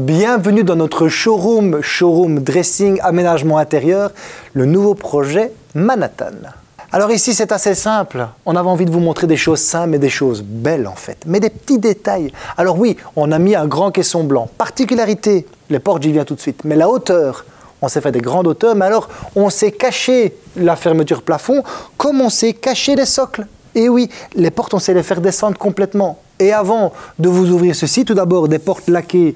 Bienvenue dans notre showroom dressing, aménagement intérieur, le nouveau projet Manhattan. Alors ici c'est assez simple, on avait envie de vous montrer des choses simples mais des choses belles en fait, mais des petits détails. Alors oui, on a mis un grand caisson blanc, particularité, les portes j'y viens tout de suite, mais la hauteur, on s'est fait des grandes hauteurs, mais alors on s'est caché la fermeture plafond comme on s'est caché les socles. Et oui, les portes on sait les faire descendre complètement. Et avant de vous ouvrir ceci, tout d'abord des portes laquées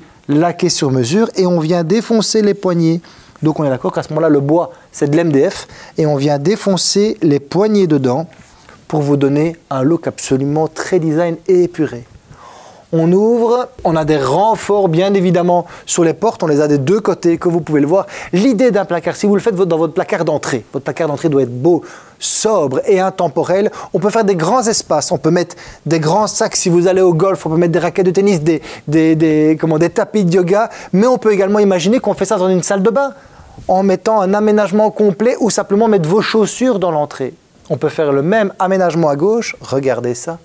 sur mesure et on vient défoncer les poignées. Donc on est d'accord qu'à ce moment-là, le bois, c'est de l'MDF et on vient défoncer les poignées dedans pour vous donner un look absolument très design et épuré. On ouvre, on a des renforts bien évidemment sur les portes, on les a des deux côtés comme vous pouvez le voir. L'idée d'un placard, si vous le faites dans votre placard d'entrée, votre placard d'entrée doit être beau, sobre et intemporel. On peut faire des grands espaces, on peut mettre des grands sacs si vous allez au golf, on peut mettre des raquettes de tennis, des tapis de yoga, mais on peut également imaginer qu'on fait ça dans une salle de bain en mettant un aménagement complet ou simplement mettre vos chaussures dans l'entrée. On peut faire le même aménagement à gauche, regardez ça.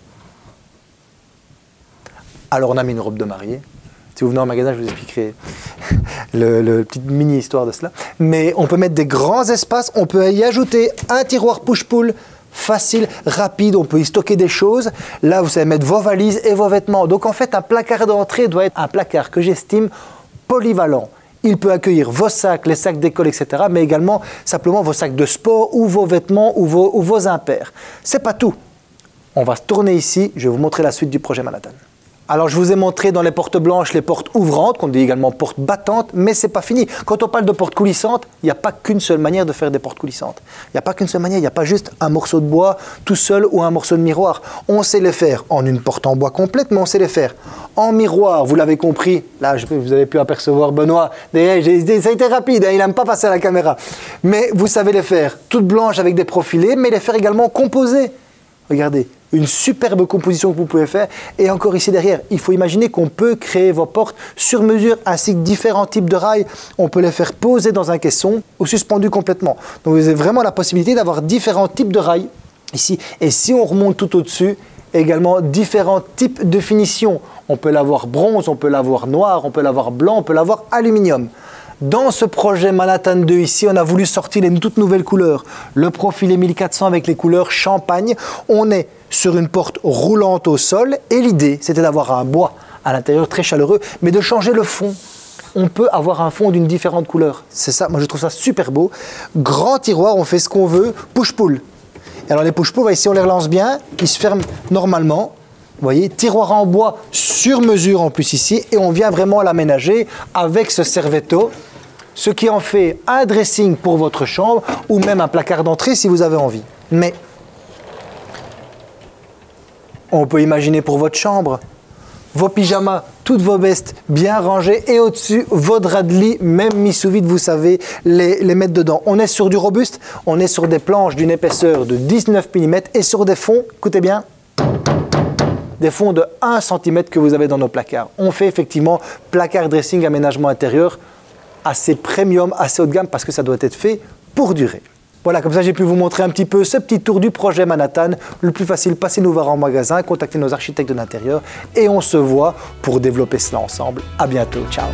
Alors on a mis une robe de mariée. Si vous venez en magasin, je vous expliquerai la petite mini-histoire de cela. Mais on peut mettre des grands espaces, on peut y ajouter un tiroir push-pull, facile, rapide, on peut y stocker des choses. Là, vous savez mettre vos valises et vos vêtements. Donc en fait, un placard d'entrée doit être un placard que j'estime polyvalent. Il peut accueillir vos sacs, les sacs d'école, etc. Mais également simplement vos sacs de sport ou vos vêtements ou vos impairs. C'est pas tout. On va se tourner ici, je vais vous montrer la suite du projet Manhattan. Alors je vous ai montré dans les portes blanches les portes ouvrantes, qu'on dit également portes battantes, mais c'est pas fini. Quand on parle de portes coulissantes, il n'y a pas qu'une seule manière de faire des portes coulissantes. Il n'y a pas qu'une seule manière, il n'y a pas juste un morceau de bois tout seul ou un morceau de miroir. On sait les faire en une porte en bois complète, mais on sait les faire en miroir, vous l'avez compris. Là, vous avez pu apercevoir Benoît, ça a été rapide, hein, il n'aime pas passer à la caméra. Mais vous savez les faire toutes blanches avec des profilés, mais les faire également composées. Regardez, une superbe composition que vous pouvez faire. Et encore ici derrière, il faut imaginer qu'on peut créer vos portes sur mesure ainsi que différents types de rails. On peut les faire poser dans un caisson ou suspendus complètement. Donc vous avez vraiment la possibilité d'avoir différents types de rails ici. Et si on remonte tout au-dessus, également différents types de finition. On peut l'avoir bronze, on peut l'avoir noir, on peut l'avoir blanc, on peut l'avoir aluminium. Dans ce projet Manhattan 2 ici, on a voulu sortir les toutes nouvelles couleurs. Le profilé 1400 avec les couleurs champagne. On est sur une porte roulante au sol et l'idée, c'était d'avoir un bois à l'intérieur très chaleureux, mais de changer le fond. On peut avoir un fond d'une différente couleur. C'est ça, moi je trouve ça super beau. Grand tiroir, on fait ce qu'on veut, push-pull. Alors les push-pull, ici on les relance bien, ils se ferment normalement. Vous voyez, tiroir en bois sur mesure en plus ici et on vient vraiment l'aménager avec ce servetto, ce qui en fait un dressing pour votre chambre ou même un placard d'entrée si vous avez envie. Mais on peut imaginer pour votre chambre, vos pyjamas, toutes vos vestes bien rangées et au-dessus, vos draps de lit, même mis sous vide, vous savez les mettre dedans. On est sur du robuste, on est sur des planches d'une épaisseur de 19 mm et sur des fonds, écoutez bien, des fonds de 1 cm que vous avez dans nos placards. On fait effectivement placard dressing, aménagement intérieur assez premium, assez haut de gamme parce que ça doit être fait pour durer. Voilà, comme ça j'ai pu vous montrer un petit peu ce petit tour du projet Manhattan. Le plus facile, passez nous voir en magasin, contactez nos architectes de l'intérieur et on se voit pour développer cela ensemble. À bientôt, ciao.